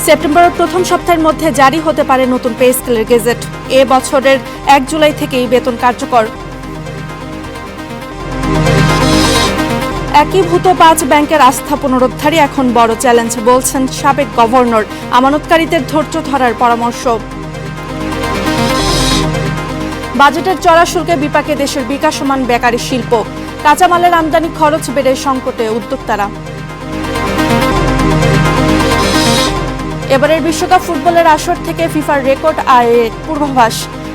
সেপ্টেম্বরের প্রথম সপ্তাহের মধ্যে জারি হতে পারে নতুন পে স্কেলের গেজেট। এ বছরের 1 জুলাই থেকেই বেতন কার্যকর। একীভূত 5 ব্যাংকের আস্থা পুনরুদ্ধারই এখন বড় চ্যালেঞ্জ বলছেন সাবেক গভর্নর। আমানতকারীদের ধৈর্য ধরার পরামর্শ। বাজেটের চড়া শুল্কে বিপাকে দেশের বিকাশমান বেকারি শিল্প। কাঁচামালের আমদানি খরচ বেড়ে সংকটে উদ্যোক্তারা। এবারের বিশ্বকাপ ফুটবলের আসর থেকে ফিফার রেকর্ড আয়ের পূর্বাভাস।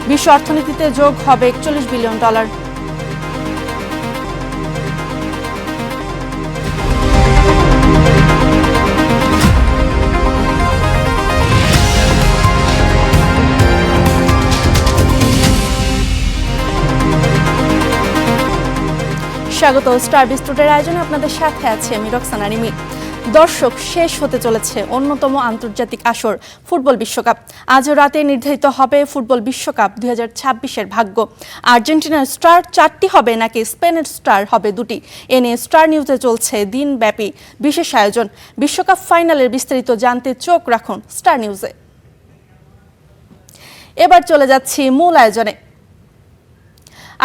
বিশ্ব অর্থনীতিতে যোগ হবে $41 বিলিয়ন। স্বাগত স্টার বিস্টুডের আয়োজনে আপনাদের সাথে আছে আমি রক্সানা রিমি। দর্শক, শেষ হতে চলেছে অন্যতম আন্তর্জাতিক আসর ফুটবল বিশ্বকাপ। আজ রাতে নির্ধারিত হবে ফুটবল বিশ্বকাপ 2026-এর ভাগ্য। আর্জেন্টিনার স্টার 4টি হবে নাকি স্পেনের স্টার হবে 2টি? এ নিয়ে স্টার নিউজে চলছে দিনব্যাপী বিশেষ আয়োজন। বিশ্বকাপ ফাইনালের বিস্তারিত জানতে চোখ রাখুন স্টার নিউজে। এবার চলে যাচ্ছি মূল আয়োজনে।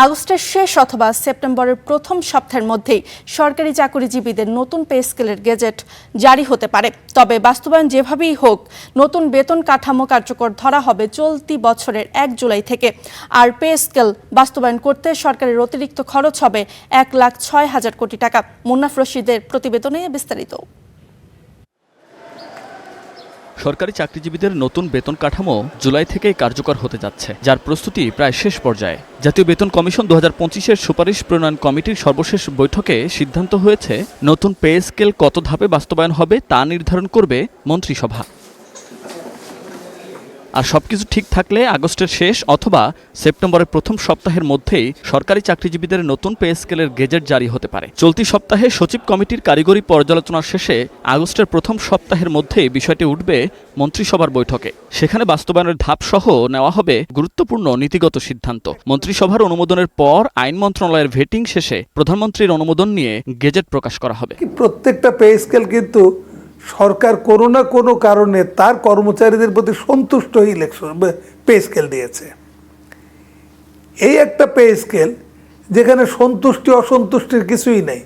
আগস্টের শেষ অথবা সেপ্টেম্বরের প্রথম সপ্তাহের মধ্যেই সরকারি চাকরিজীবীদের নতুন পে স্কেলের গেজেট জারি হতে পারে। তবে বাস্তবায়ন যেভাবেই হোক, নতুন বেতন কাঠামো কার্যকর ধরা হবে চলতি বছরের 1 জুলাই থেকে। আর পে স্কেল বাস্তবায়ন করতে সরকারের অতিরিক্ত খরচ হবে 1,06,000 কোটি টাকা। মুন্নাফ রশিদের প্রতিবেদনে বিস্তারিত। সরকারি চাকরিজীবীদের নতুন বেতন কাঠামো জুলাই থেকেই কার্যকর হতে যাচ্ছে, যার প্রস্তুতি প্রায় শেষ পর্যায়ে। জাতীয় বেতন কমিশন 2025-এর সুপারিশ প্রণয়ন কমিটির সর্বশেষ বৈঠকে সিদ্ধান্ত হয়েছে, নতুন পে স্কেল কত ধাপে বাস্তবায়ন হবে তা নির্ধারণ করবে মন্ত্রিসভা। আর সবকিছু ঠিক থাকলে আগস্টের শেষ অথবা সেপ্টেম্বরের প্রথম সপ্তাহের মধ্যেই সরকারি চাকরিজীবীদের নতুন পে স্কেলের গেজেট জারি হতে পারে। চলতি সপ্তাহে সচিব কমিটির কারিগরি পর্যালোচনার শেষে আগস্টের প্রথম সপ্তাহের মধ্যেই বিষয়টি উঠবে মন্ত্রিসভার বৈঠকে। সেখানে বাস্তবায়নের ধাপ সহ নেওয়া হবে গুরুত্বপূর্ণ নীতিগত সিদ্ধান্ত। মন্ত্রিসভার অনুমোদনের পর আইন মন্ত্রণালয়ের ভেটিং শেষে প্রধানমন্ত্রীর অনুমোদন নিয়ে গেজেট প্রকাশ করা হবে। প্রত্যেকটা পে স্কেল কিন্তু সরকার কোনো না কোনো কারণে তার কর্মচারীদের প্রতি সন্তুষ্ট হয়ে ইলেকশন পে স্কেল দিয়েছে। এই একটা পে স্কেল যেখানে সন্তুষ্টি অসন্তুষ্টির কিছুই নেই।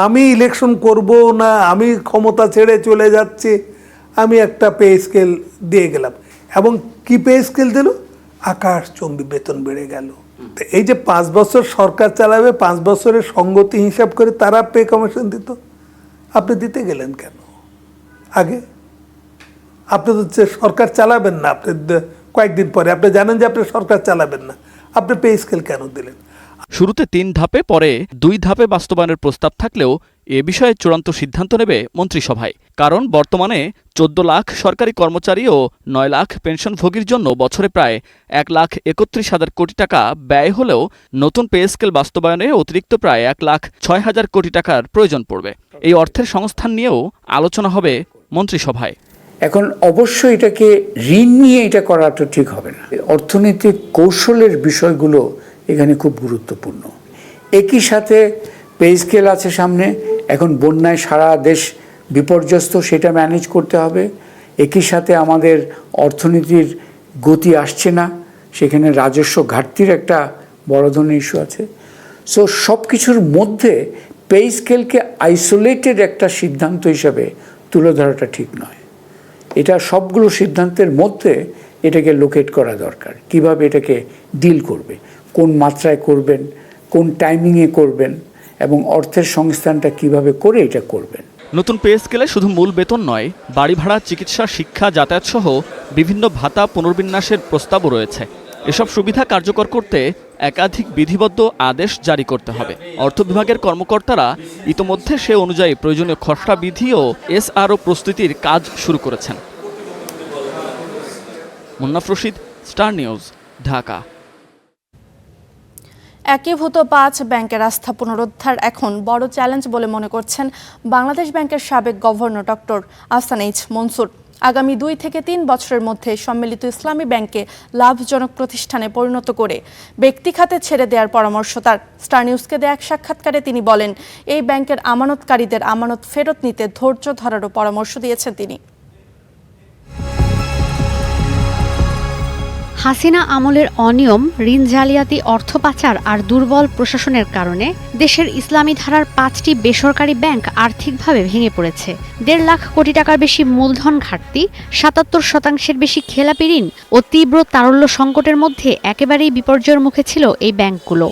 আমি ইলেকশন করব না, আমি ক্ষমতা ছেড়ে চলে যাচ্ছি, আমি একটা পে স্কেল দিয়ে গেলাম। এবং কি পে স্কেল দিল? আকাশচুম্বী বেতন বেড়ে গেল। তো এই যে 5 বছর সরকার চালাবে, 5 বছরের সঙ্গতি হিসাব করে তারা পে কমিশন দিত। আপনি দিতে গেলেন কেন? আগে আপনি তো সরকার চালাবেন না, আপনি কয়েকদিন পরে আপনি জানেন যে আপনি সরকার চালাবেন না, আপনি পে স্কেল কেন দিলেন? শুরুতে 3 ধাপে, পরে 2 ধাপে বাস্তবায়নের প্রস্তাব থাকলেও এ বিষয়ে চূড়ান্ত সিদ্ধান্ত নেবে মন্ত্রিসভায়। কারণ বর্তমানে 14 লাখ সরকারি কর্মচারী ও 9 লাখ পেনশনভোগীর জন্য বছরে প্রায় 1,31,000 কোটি টাকা ব্যয় হলেও নতুন পে স্কেল বাস্তবায়নে অতিরিক্ত প্রায় 1,06,000 কোটি টাকার প্রয়োজন পড়বে। এই অর্থের সংস্থান নিয়েও আলোচনা হবে মন্ত্রিসভায়। এখন অবশ্যই এটাকে ঋণ নিয়ে এটা করাটা ঠিক হবে না। অর্থনৈতিক কৌশলের বিষয়গুলো এখানে খুব গুরুত্বপূর্ণ। একই সাথে পে স্কেল আছে সামনে, এখন বন্যায় সারা দেশ বিপর্যস্ত, সেটা ম্যানেজ করতে হবে। একই সাথে আমাদের অর্থনীতির গতি আসছে না, সেখানে রাজস্ব ঘাটতির একটা বড় ধরনের ইস্যু আছে। সো সব কিছুর মধ্যে পে স্কেলকে আইসোলেটেড একটা সিদ্ধান্ত হিসাবে তুলে ধরাটা ঠিক নয়। এটা সবগুলো সিদ্ধান্তের মধ্যে এটাকে লোকেট করা দরকার। কিভাবে এটাকে ডিল করবে, কোন মাত্রায় করবেন, কোন টাইমিংয়ে করবেন, এবং অর্থের সংস্থানটা কিভাবে করে এটা করবেন। নতুন পে স্কেলে শুধু মূল বেতন নয়, বাড়ি ভাড়া, চিকিৎসা, শিক্ষা, যাতায়াত সহ বিভিন্ন ভাতা পুনর্বিন্যাসের প্রস্তাবও রয়েছে। এসব সুবিধা কার্যকর করতে একাধিক বিধিবদ্ধ আদেশ জারি করতে হবে। অর্থ বিভাগের কর্মকর্তারা ইতোমধ্যে সে অনুযায়ী প্রয়োজনীয় খসড়া বিধি ও এসআরও প্রস্তুতির কাজ শুরু করেছেন। Munnaf Rashid, star news, Dhaka. একীভূত 5 ব্যাংকের আস্থা পুনরুদ্ধার এখন বড় চ্যালেঞ্জ বলে মনে করছেন বাংলাদেশ ব্যাংকের সাবেক governor doctor Ahsan H Mansur. আগামী 2 থেকে 3 বছরের মধ্যে সম্মিলিত ইসলামী ব্যাংকে লাভজনক প্রতিষ্ঠানে পরিণত করে ব্যক্তি খাতে ছেড়ে দেওয়ার পরামর্শ তার। স্টার নিউজকে দেয়া এক সাক্ষাৎকারে তিনি বলেন, এই ব্যাংকের আমানতকারীদের আমানত ফেরত নিতে ধৈর্য ধরারও পরামর্শ দিয়েছেন তিনি। হাসিনা আমলের অনিয়ম, ঋণ জালিয়াতি, অর্থ পাচার আর দুর্বল প্রশাসনের কারণে দেশের ইসলামী ধারার 5টি বেসরকারি ব্যাংক আর্থিকভাবে ভেঙে পড়েছে। 1.5 লাখ কোটি টাকার বেশি মূলধন ঘাটতি, 77% বেশি খেলাপি ঋণ ও তীব্র তারল্য সংকটের মধ্যে একেবারেই বিপর্যয়ের মুখে ছিল এই ব্যাংকগুলো।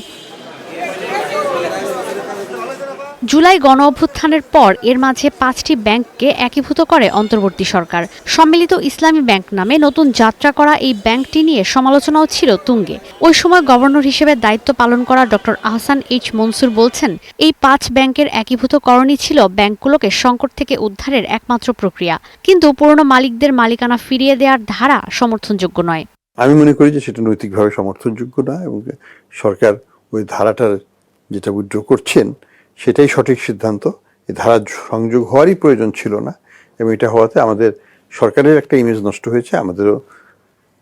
জুলাই গণ অভ্যুত্থানের পর এর মাঝে 5টি ব্যাংককে একীভূত করে অন্তর্বর্তী সরকার। সম্মিলিত ইসলামী ব্যাংক নামে নতুন যাত্রা করা এই ব্যাংকটি নিয়ে সমালোচনাও ছিল তুঙ্গে। ওই সময় গভর্নর হিসেবে দায়িত্ব পালন করা ডক্টর আহসান এইচ মনসুর বলছেন, এই 5 ব্যাংকের একীভূতকরণই ছিল ব্যাংকগুলোকে সংকট থেকে উদ্ধারের একমাত্র প্রক্রিয়া। কিন্তু পুরনো মালিকদের মালিকানা ফিরিয়ে দেওয়ার ধারা সমর্থনযোগ্য নয়। আমি মনে করি যে সেটা নৈতিকভাবে সমর্থনযোগ্য না, এবং সরকার ওই ধারাটার যেটা উইথড্র করছেন সেটাই সঠিক সিদ্ধান্ত। এই ধারা সংযোগ হওয়ারই প্রয়োজন ছিল না, এবং এটা হওয়াতে আমাদের সরকারের একটা ইমেজ নষ্ট হয়েছে, আমাদেরও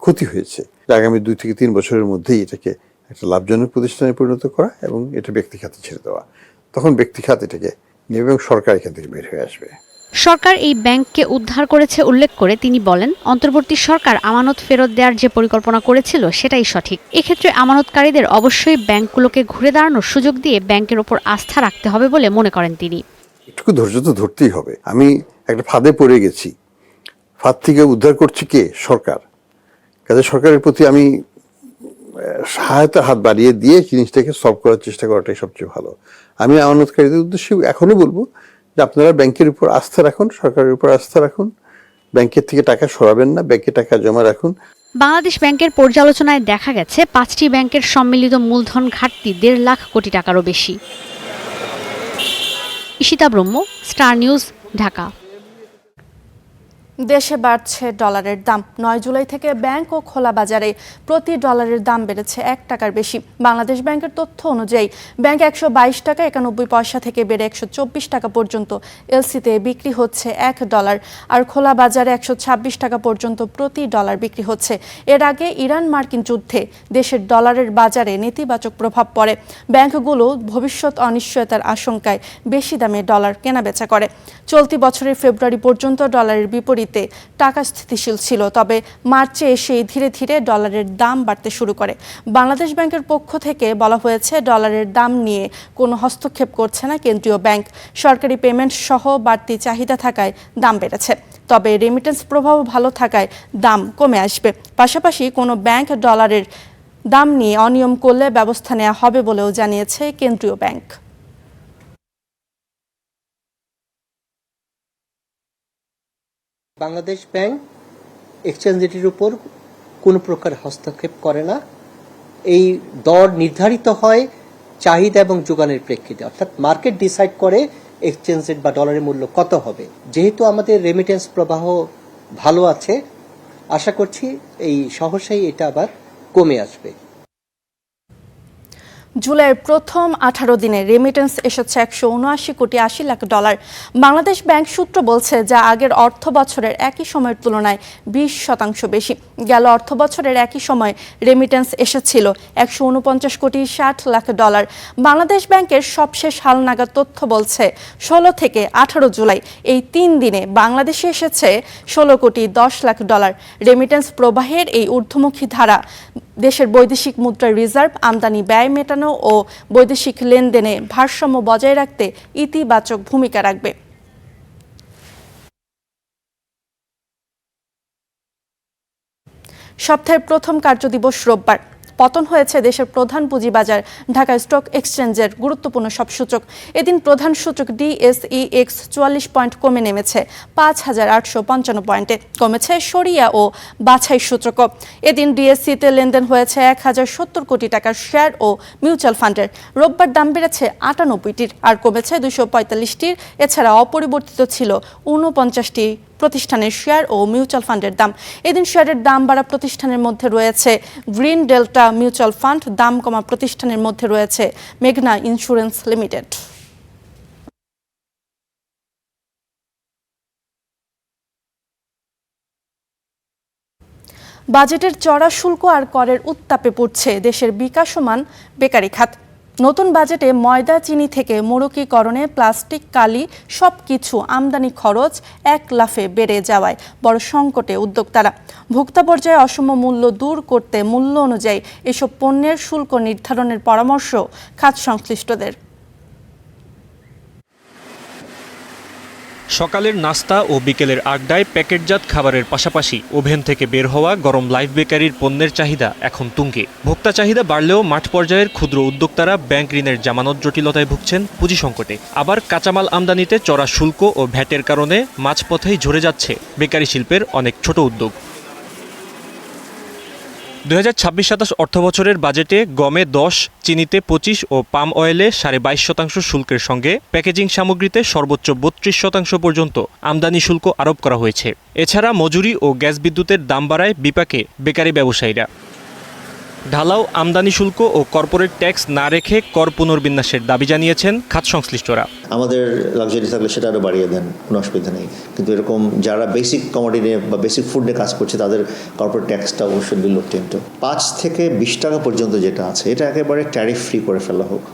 ক্ষতি হয়েছে। আগামী 2 থেকে 3 বছরের মধ্যেই এটাকে একটা লাভজনক প্রতিষ্ঠানে পরিণত করা এবং এটা ব্যক্তি খাতে ছেড়ে দেওয়া, তখন ব্যক্তি খাত এটাকে নেবে এবং সরকার এখান থেকে বের হয়ে আসবে। সরকার এই ব্যাংককে উদ্ধার করেছে উল্লেখ করে তিনি বলেন, অন্তর্বর্তী সরকার আমানত ফেরত দেওয়ার যে পরিকল্পনা করেছিল সেটাই সঠিক। এক্ষেত্রে আমানতকারীদের অবশ্যই ব্যাংকগুলোকে ঘুরে দাঁড়ানোর সুযোগ দিয়ে ব্যাংকের ওপর আস্থা রাখতে হবে বলে মনে করেন তিনি। একটু ধৈর্য তো ধরতেই হবে। আমি একটা ফাঁদে পড়ে গেছি, ফাঁদ থেকে উদ্ধার করছে কে? সরকার। কাজে সরকারের প্রতি আমি সহায়তা হাত বাড়িয়ে দিয়ে জিনিসটাকে সলভ করার চেষ্টা করাটাই সবচেয়ে ভালো। আমি আমানতকারীদের উদ্দেশ্যে এখনো বলবো যে আপনারা ব্যাংকের উপর আস্থা রাখুন, সরকারের উপর আস্থা রাখুন, ব্যাংকের থেকে টাকা সরাবেন না, ব্যাংকে টাকা জমা রাখুন। বাংলাদেশ ব্যাংকের পর্যালোচনায় দেখা গেছে 5টি ব্যাংকের সম্মিলিত মূলধন ঘাটতি 1.5 লাখ কোটি টাকারও বেশি। ঈশিতা ব্রহ্ম, স্টার নিউজ, ঢাকা। দেশে বাড়ছে ডলারের দাম। 9 জুলাই থেকে ব্যাংক ও খোলা বাজারে প্রতি ডলারের দাম বেড়েছে 1 টাকার বেশি। বাংলাদেশ ব্যাংকের তথ্য অনুযায়ী ব্যাংক 122 টাকা 91 পয়সা থেকে বেড়ে 124 টাকা পর্যন্ত এলসিতে বিক্রি হচ্ছে $1, আর খোলা বাজারে 126 টাকা পর্যন্ত প্রতি ডলার বিক্রি হচ্ছে। এর আগে ইরান মার্কিন যুদ্ধে দেশের ডলারের বাজারে নেতিবাচক প্রভাব পড়ে। ব্যাংকগুলো ভবিষ্যৎ অনিশ্চয়তার আশঙ্কায় বেশি দামে ডলার কেনাবেচা করে। চলতি বছরের ফেব্রুয়ারি পর্যন্ত ডলারের বিপরীতে টাকা স্থিতিশীল ছিল, তবে মার্চে এসে ধীরে ধীরে ডলারের দাম বাড়তে শুরু করে। বাংলাদেশ ব্যাংকের পক্ষ থেকে বলা হয়েছে, ডলারের দাম নিয়ে কোনো হস্তক্ষেপ করছে না কেন্দ্রীয় ব্যাংক। সরকারি পেমেন্ট সহ বাড়তি চাহিদা থাকায় দাম বেড়েছে, তবে রেমিটেন্স প্রভাব ভালো থাকায় দাম কমে আসবে। পাশাপাশি কোনো ব্যাংক ডলারের দাম নিয়ে অনিয়ম করলে ব্যবস্থা নেওয়া হবে বলেও জানিয়েছে কেন্দ্রীয় ব্যাংক। বাংলাদেশ ব্যাংক এক্সচেঞ্জ রেটের উপর কোনো প্রকার হস্তক্ষেপ করে না। এই দর নির্ধারিত হয় চাহিদা এবং যোগানের প্রেক্ষিতে, অর্থাৎ মার্কেট ডিসাইড করে এক্সচেঞ্জ রেট বা ডলারের মূল্য কত হবে। যেহেতু আমাদের রেমিটেন্স প্রবাহ ভালো আছে, আশা করছি এই সহসাই এটা আবার কমে আসবে। জুলাইয়ের প্রথম 18 দিনে রেমিটেন্স এসেছে $179.80 কোটি। বাংলাদেশ ব্যাংক সূত্র বলছে, যা আগের অর্থ বছরের একই সময়ের তুলনায় 20% বেশি। গেল অর্থ বছরের একই সময় রেমিটেন্স এসেছিল $149.60 কোটি। বাংলাদেশ ব্যাংকের সবশেষ হালনাগাদ তথ্য বলছে, 16 থেকে 18 জুলাই এই 3 দিনে বাংলাদেশে এসেছে $16.10 কোটি। রেমিটেন্স প্রবাহের এই ঊর্ধ্বমুখী ধারা দেশের বৈদেশিক মুদ্রার রিজার্ভ, আমদানি ব্যয় মেটানো ও বৈদেশিক লেনদেনে ভারসাম্য বজায় রাখতে ইতিবাচক ভূমিকা রাখবে। সপ্তাহের প্রথম কার্যদিবস রোববার। পতন হয়েছে দেশের প্রধান পুঁজিবাজার ঢাকা স্টক এক্সচেঞ্জের গুরুত্বপূর্ণ সব সূচক। এদিন প্রধান সূচক DSEX 44 পয়েন্ট কমে নেমেছে 5855 পয়েন্টে। কমেছে সরিয়া ও বাছাই সূচকও। এদিন ডিএসসিতে লেনদেন হয়েছে 1070 কোটি টাকার শেয়ার ও মিউচুয়াল ফান্ডের। রোববার দাম বেড়েছে 98টির আর কমেছে 245টির। এছাড়া অপরিবর্তিত ছিল 49টি প্রতিষ্ঠানের শেয়ার ও মিউচুয়াল ফান্ডের দাম। এদিন শেয়ারের দাম বাড়া প্রতিষ্ঠানের মধ্যে রয়েছে গ্রিন ডেল্টা মিউচুয়াল ফান্ড, দাম কমা প্রতিষ্ঠানের মধ্যে রয়েছে মেঘনা ইন্স্যুরেন্স লিমিটেড। বাজেটের চড়া শুল্ক আর করের উত্তাপে পড়ছে দেশের বিকাশমান বেকারি খাত। নতুন বাজেটে ময়দা চিনি থেকে মোড়কীকরণে প্লাস্টিক কালি সবকিছু আমদানি খরচ এক লাফে বেড়ে যাওয়ায় বড় সংকটে উদ্যোক্তারা। ভোক্তা পর্যায়ে অসম মূল্য দূর করতে মূল্য অনুযায়ী এসব পণ্যের শুল্ক নির্ধারণের পরামর্শ খাত সংশ্লিষ্টদের। সকালের নাস্তা ও বিকেলের আড্ডায় প্যাকেটজাত খাবারের পাশাপাশি ওভেন থেকে বের হওয়া গরম লাইফ বেকারির পণ্যের চাহিদা এখন তুঙ্গে। ভোক্তা চাহিদা বাড়লেও মাঠ পর্যায়ের ক্ষুদ্র উদ্যোক্তারা ব্যাংক ঋণের জামানত জটিলতায় ভুগছেন পুঁজি সংকটে। আবার কাঁচামাল আমদানিতে চড়া শুল্ক ও ভ্যাটের কারণে মাঝপথেই ঝরে যাচ্ছে বেকারি শিল্পের অনেক ছোট উদ্যোগ। 2026-27 অর্থবছরের বাজেটে গমে 10, চিনিতে 25 ও পাম অয়েলে 22.5% শুল্কের সঙ্গে প্যাকেজিং সামগ্রীতে সর্বোচ্চ 32% পর্যন্ত আমদানি শুল্ক আরোপ করা হয়েছে। এছাড়া মজুরি ও গ্যাস বিদ্যুতের দাম বাড়ায় বিপাকে বেকারি ব্যবসায়ীরা। ঢালাও আমদানি শুল্ক ও কর্পোরেট ট্যাক্স না রেখে কর পুনর্বিন্যাসের দাবি জানিয়েছেন খাত সংশ্লিষ্টরা। আমাদের লাক্সারি থাকলে সেটা আরও বাড়িয়ে দেন, কোনো অসুবিধা নেই, কিন্তু এরকম যারা বেসিক কমোডিটি বা বেসিক ফুড নিয়ে কাজ করছে তাদের কর্পোরেট ট্যাক্সটা অবশ্যই বিলো 10 to 5 থেকে 20 টাকা পর্যন্ত যেটা আছে এটা একেবারে ট্যারিফ ফ্রি করে ফেলা হোক।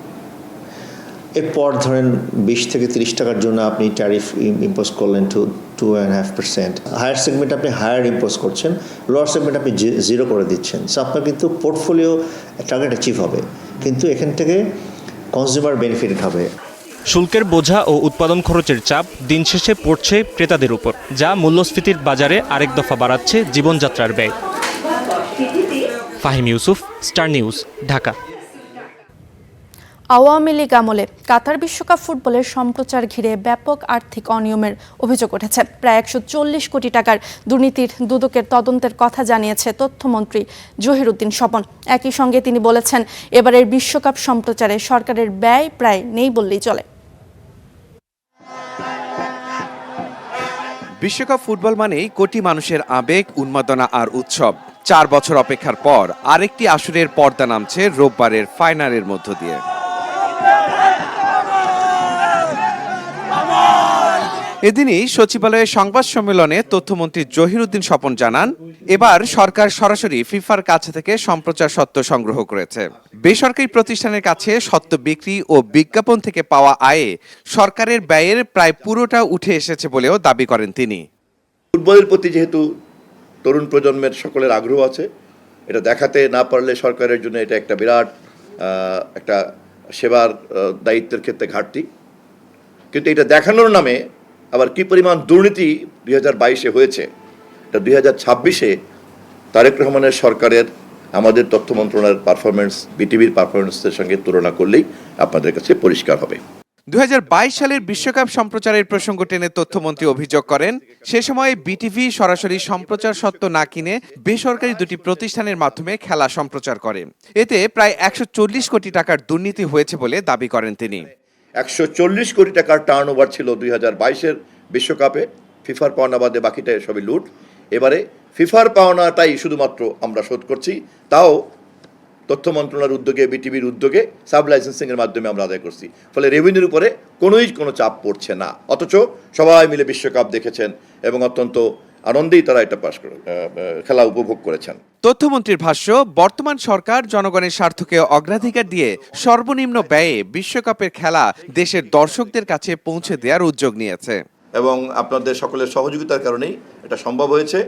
এরপর ধরেন 20 থেকে 30 টাকার জন্য আপনি ট্যারিফ ইম্পোজ করলেন 2.5%। হায়ার সেগমেন্ট আপনি হায়ার ইম্পোজ করছেন, লোয়ার সেগমেন্ট আপনি 0 করে দিচ্ছেন। সো আপনার কিন্তু পোর্টফোলিও টার্গেট অ্যাচিভ হবে, কিন্তু এখান থেকে কনজিউমার বেনিফিট হবে। শুল্কের বোঝা ও উৎপাদন খরচের চাপ দিন শেষে পড়ছে ক্রেতাদের উপর, যা মূল্যস্ফীতির বাজারে আরেক দফা বাড়াচ্ছে জীবনযাত্রার ব্যয়। Fahim Yusuf, star news, Dhaka. আওয়ামী লীগ আমলে কাতার বিশ্বকাপ ফুটবলের সম্প্রচার ঘিরে ব্যাপক আর্থিক অনিয়মের অভিযোগ উঠেছে। প্রায় 140 কোটি টাকার দুর্নীতির দুদকের তদন্তের কথা জানিয়েছে তথ্যমন্ত্রী জহিরুদ্দিন স্বপন। একই সঙ্গে তিনি বলেছেন, এবারের বিশ্বকাপ সম্প্রচারে সরকারের ব্যয় প্রায় নেই বললেই চলে। বিশ্বকাপ ফুটবল মানেই কোটি মানুষের আবেগ, উন্মাদনা আর উৎসব। 4 বছর অপেক্ষার পর আরেকটি আসরের পর্দা নামছে রোববারের ফাইনালের মধ্য দিয়ে। এদিনই সচিবালয়ে সংবাদ সম্মেলনে তথ্যমন্ত্রী জহিরুদ্দিন স্বপন জানান, এবার সরকার সরাসরি ফিফার কাছ থেকে সম্প্রচার স্বত্ব সংগ্রহ করেছে। বেসরকারি প্রতিষ্ঠানের কাছে স্বত্ব বিক্রি ও বিজ্ঞাপন থেকে পাওয়া আয়ে সরকারের ব্যয়ের প্রায় পুরোটা উঠে এসেছে বলেও দাবি করেন তিনি। ফুটবলের প্রতি যেহেতু তরুণ প্রজন্মের সকলের আগ্রহ আছে, এটা দেখাতে না পারলে সরকারের জন্য এটা একটা বিরাট একটা সেবার দায়িত্বের ক্ষেত্রে ঘাটতি। কিন্তু এটা দেখানোর নামে আবার কি পরিমাণ দুর্নীতি 2022-এ হয়েছে, এটা 2026-এ তারেক রহমানের সরকারের আমাদের তথ্য মন্ত্রণালয়ের পারফরমেন্স, বিটিভির পারফরমেন্সের সঙ্গে তুলনা করলেই আপনাদের কাছে পরিষ্কার হবে। 2022 সালের বিশ্বকাপ সম্প্রচারের প্রসঙ্গ টেনে তথ্যমন্ত্রী অভিযোগ করেন, সে সময় বিটিভি সরাসরি সম্প্রচার স্বত্ব না কিনে বেসরকারি দুটি প্রতিষ্ঠানের মাধ্যমে খেলা সম্প্রচার করে। এতে প্রায় 140 কোটি টাকার দুর্নীতি হয়েছে বলে দাবি করেন তিনি। 140 কোটি টাকার টার্নওভার ছিল 2022-এর বিশ্বকাপে। ফিফার পাওনা বাদে বাকিটা সবই লুট। এবারে ফিফার পাওনাটাই শুধুমাত্র আমরা শোধ করছি, তাও তথ্য মন্ত্রণালয়ের উদ্যোগে, বিটিভির উদ্যোগে সাব লাইসেন্সিংয়ের মাধ্যমে আমরা আদায় করছি। ফলে রেভিনিউর উপরে কোনো চাপ পড়ছে না, অথচ সবাই মিলে বিশ্বকাপ দেখেছেন এবং অত্যন্ত আনন্দেই তারা এটা খেলা উপভোগ করেছেন। তথ্যমন্ত্রীর ভাষ্য, বর্তমান সরকার জনগণের স্বার্থকে অগ্রাধিকার দিয়ে সর্বনিম্ন ব্যয়ে বিশ্বকাপের খেলা দেশের দর্শকদের কাছে পৌঁছে দেওয়ার উদ্যোগ নিয়েছে এবং আপনাদের সকলের সহযোগিতার কারণেই এটা সম্ভব হয়েছে।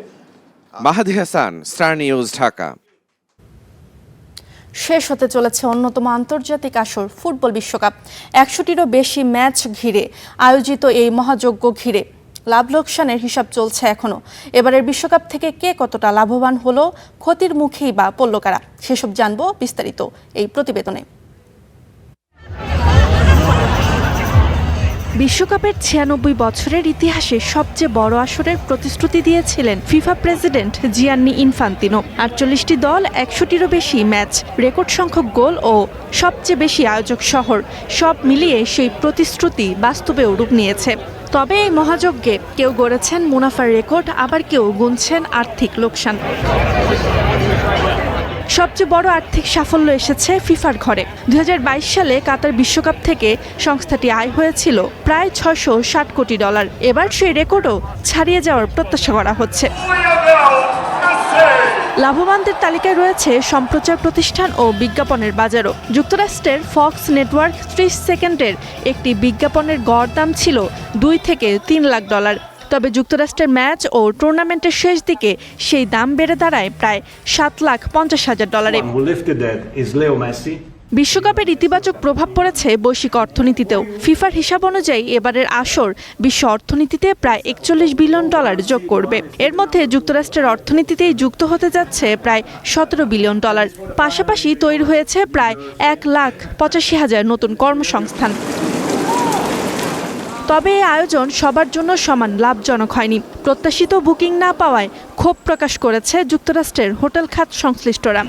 মাহাদি হাসান, স্টার নিউজ, ঢাকা। শেষ হতে চলেছে অন্যতম আন্তর্জাতিক আসর ফুটবল বিশ্বকাপ। 100টিরও বেশি ম্যাচ ঘিরে আয়োজিত এই মহাযজ্ঞ ঘিরে লাভ লোকসানের হিসাব চলছে এখনো। এবারের বিশ্বকাপ থেকে কে কতটা লাভবান হলো, ক্ষতির মুখেই বা পড়ল কারা, সেসব জানবো বিস্তারিত এই প্রতিবেদনে। বিশ্বকাপের 96 বছরের ইতিহাসে সবচেয়ে বড় আসরের প্রতিশ্রুতি দিয়েছিলেন ফিফা প্রেসিডেন্ট জিয়ান্নি ইনফান্তিনো। 48টি দল, 100টিরও বেশি ম্যাচ, রেকর্ড সংখ্যক গোল ও সবচেয়ে বেশি আয়োজক শহর, সব মিলিয়ে সেই প্রতিশ্রুতি বাস্তবেও রূপ নিয়েছে। তবে এই মহাযজ্ঞে কেউ গড়েছেন মুনাফার রেকর্ড, আবার কেউ গুনছেন আর্থিক লোকসান। সবচেয়ে বড় আর্থিক সাফল্য এসেছে ফিফার ঘরে। 2022 সালে কাতার বিশ্বকাপ থেকে সংস্থাটি আয় হয়েছিল প্রায় $660 কোটি। এবার সেই রেকর্ডও ছাড়িয়ে যাওয়ার প্রত্যাশা করা হচ্ছে। লাভবানদের তালিকায় রয়েছে সম্প্রচার প্রতিষ্ঠান ও বিজ্ঞাপনের বাজারও। যুক্তরাষ্ট্রের ফক্স নেটওয়ার্ক 30 সেকেন্ডের একটি বিজ্ঞাপনের গড় দাম ছিল $2 থেকে $3 লাখ। তবে যুক্তরাষ্ট্রের ম্যাচ ও টুর্নামেন্টের শেষ দিকে সেই দাম বেড়ে দাঁড়ায় প্রায় $7,50,000। বিশ্বকাপের ইতিবাচক প্রভাব পড়েছে বৈশ্বিক অর্থনীতিতেও। ফিফার হিসাব অনুযায়ী এবারের আসর বিশ্ব অর্থনীতিতে প্রায় $41 বিলিয়ন যোগ করবে। এর মধ্যে যুক্তরাষ্ট্রের অর্থনীতিতেই যুক্ত হতে যাচ্ছে প্রায় $17 বিলিয়ন। পাশাপাশি তৈরি হয়েছে প্রায় 1,85,000 নতুন কর্মসংস্থান। তবে এই আয়োজন সবার জন্য সমান লাভজনক হয়নি। প্রত্যাশিত বুকিং না পাওয়ায় ক্ষোভ প্রকাশ করেছে যুক্তরাষ্ট্রের হোটেল খাত সংশ্লিষ্টরা।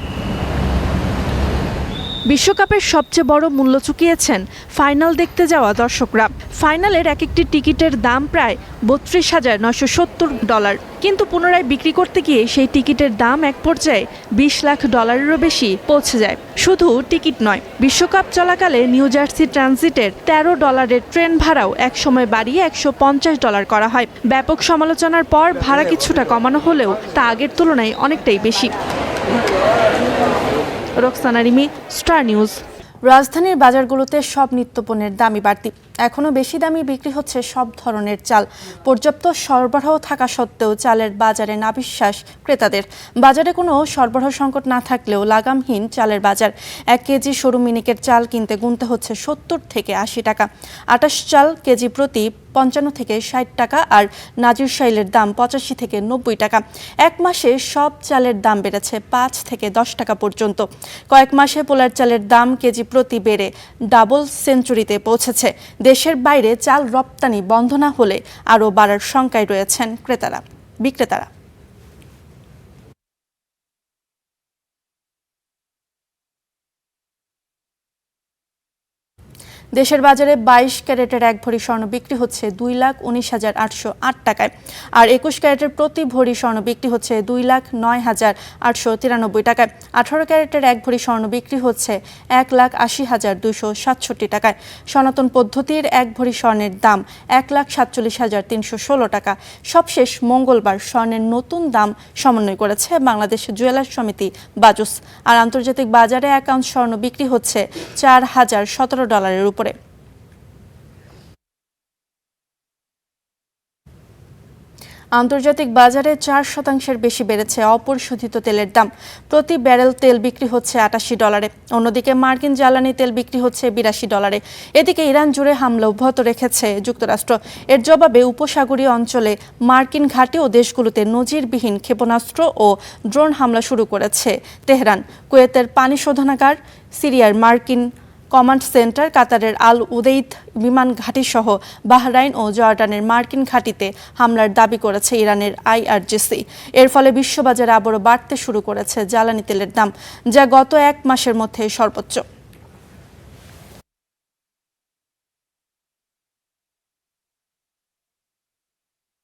বিশ্বকাপের সবচেয়ে বড় মূল্য চুকিয়েছেন ফাইনাল দেখতে যাওয়া দর্শকরা। ফাইনালের এক একটি টিকিটের দাম প্রায় $32,970, কিন্তু পুনরায় বিক্রি করতে গিয়ে সেই টিকিটের দাম এক পর্যায়ে $20 লাখেরও বেশি পৌঁছে যায়। শুধু টিকিট নয়, বিশ্বকাপ চলাকালে নিউ জার্সি ট্রানজিটের $13 ট্রেন ভাড়াও একসময় বাড়িয়ে $150 করা হয়। ব্যাপক সমালোচনার পর ভাড়া কিছুটা কমানো হলেও তা আগের তুলনায় অনেকটাই বেশি। Roksana Rimi, star news. রাজধানীর বাজারগুলোতে সব নিত্যপণ্যের দামই বাড়তি। এখনও বেশি দামে বিক্রি হচ্ছে সব ধরনের চাল। পর্যাপ্ত সরবরাহ থাকা সত্ত্বেও চালের বাজারে নাভিশ্বাস ক্রেতাদের। বাজারে কোনো সরবরাহ সংকট না থাকলেও লাগামহীন চালের বাজার। 1 কেজি সরু মিনিকেট চাল কিনতে গুনতে হচ্ছে 70 থেকে 80 টাকা। আটাশ চাল কেজি প্রতি 55 থেকে 60 টাকা, আর নাজির শাইলের দাম 85 থেকে 90 টাকা। এক মাসে সব চালের দাম বেড়েছে 5 থেকে 10 টাকা পর্যন্ত। কয়েক মাসে পোলার চালের দাম কেজি প্রতি বেড়ে ডাবল সেঞ্চুরিতে পৌঁছেছে। দেশের বাইরে চাল রপ্তানি বন্ধ না হলে আরও বাড়ার শঙ্কায় রয়েছেন বিক্রেতারা। দেশের বাজারে 22 ক্যারেটের 1 ভরি স্বর্ণ বিক্রি হচ্ছে 2,19,808 টাকায়, আর 21 ক্যারেটের প্রতি ভরি স্বর্ণ বিক্রি হচ্ছে 2,09,893 টাকায়। 18 ক্যারেটের 1 ভরি স্বর্ণ বিক্রি হচ্ছে 1,80,267 টাকায়। সনাতন পদ্ধতির 1 ভরি স্বর্ণের দাম 1,47,316 টাকা। সবশেষ মঙ্গলবার স্বর্ণের নতুন দাম সমন্বয় করেছে বাংলাদেশ জুয়েলার্স সমিতি বাজুস। আর আন্তর্জাতিক বাজারে 1 আউন্স স্বর্ণ বিক্রি হচ্ছে $4,017 উপরে। আন্তর্জাতিক বাজারে 4% বেশি বেড়েছে অপরিশোধিত তেলের দাম। প্রতি ব্যারেল তেল বিক্রি হচ্ছে $88। অন্যদিকে মার্কিন জ্বালানি তেল বিক্রি হচ্ছে $82। এদিকে ইরান জুড়ে হামলা অব্যাহত রেখেছে যুক্তরাষ্ট্র। এর জবাবে উপসাগরীয় অঞ্চলে মার্কিন ঘাঁটি ও দেশগুলোতে নজিরবিহীন ক্ষেপণাস্ত্র ও ড্রোন হামলা শুরু করেছে তেহরান। কুয়েতের পানি শোধনাগার, সিরিয়ার মার্কিন কমান্ড সেন্টার, কাতারের আল উদেইদ বিমান ঘাঁটি সহ বাহরাইন ও জর্ডানের মার্কিন ঘাঁটিতে হামলার দাবি করেছে ইরানের IRGC। এর ফলে বিশ্ববাজারে আবারও বাড়তে শুরু করেছে জ্বালানি তেলের দাম, যা গত 1 মাসের মধ্যে সর্বোচ্চ।